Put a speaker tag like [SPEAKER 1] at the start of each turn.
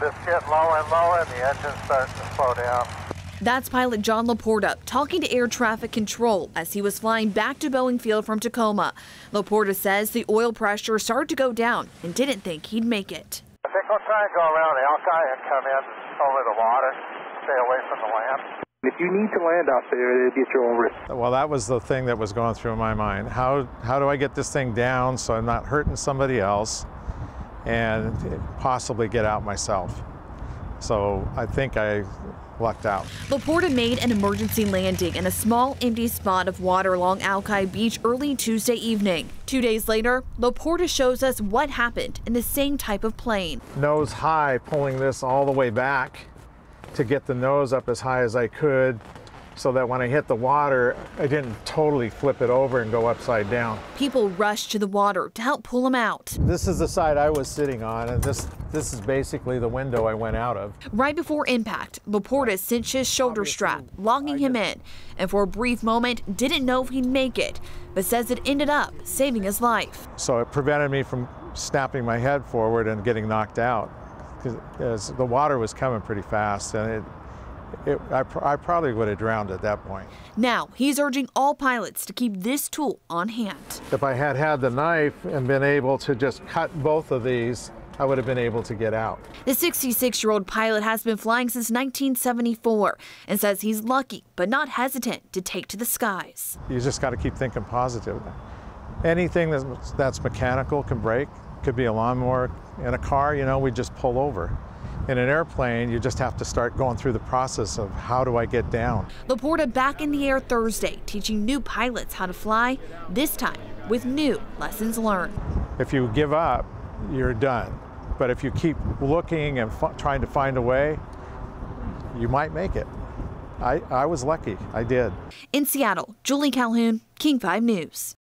[SPEAKER 1] It's getting lower and lower, and the engine's starting to slow down.
[SPEAKER 2] That's pilot John Laporta talking to air traffic control as he was flying back to Boeing Field from Tacoma. Laporta says the oil pressure started to go down and didn't think he'd make it.
[SPEAKER 1] I think we'll try and go around Alki and come in over the water, stay away from the land.
[SPEAKER 3] If you need to land out there, it'll get your own risk.
[SPEAKER 4] Well, that was the thing that was going through my mind. How do I get this thing down so I'm not hurting somebody else and possibly get out myself? So I think I lucked out.
[SPEAKER 2] Laporta made an emergency landing in a small empty spot of water along Alki Beach early Tuesday evening. 2 days later, Laporta shows us what happened in the same type of plane.
[SPEAKER 4] Nose high, pulling this all the way back to get the nose up as high as I could so that when I hit the water, I didn't totally flip it over and go upside down.
[SPEAKER 2] People rushed to the water to help pull him out.
[SPEAKER 4] This is the side I was sitting on, and this is basically the window I went out of.
[SPEAKER 2] Right before impact, Laporta cinched his shoulder strap, locking him in, and for a brief moment didn't know if he'd make it, but says it ended up saving his life.
[SPEAKER 4] So it prevented me from snapping my head forward and getting knocked out, because the water was coming pretty fast, and I probably would have drowned at that point.
[SPEAKER 2] Now, he's urging all pilots to keep this tool on hand.
[SPEAKER 4] If I had had the knife and been able to just cut both of these, I would have been able to get out.
[SPEAKER 2] The 66-year-old pilot has been flying since 1974 and says he's lucky but not hesitant to take to the skies.
[SPEAKER 4] You just got to keep thinking positive. Anything that's mechanical can break. Could be a lawnmower. In a car, you know, we just pull over. In an airplane, you just have to start going through the process of how do I get down.
[SPEAKER 2] Laporta back in the air Thursday, teaching new pilots how to fly, this time with new lessons learned.
[SPEAKER 4] If you give up, you're done. But if you keep looking and trying to find a way, you might make it. I was lucky. I did.
[SPEAKER 2] In Seattle, Julie Calhoun, King 5 News.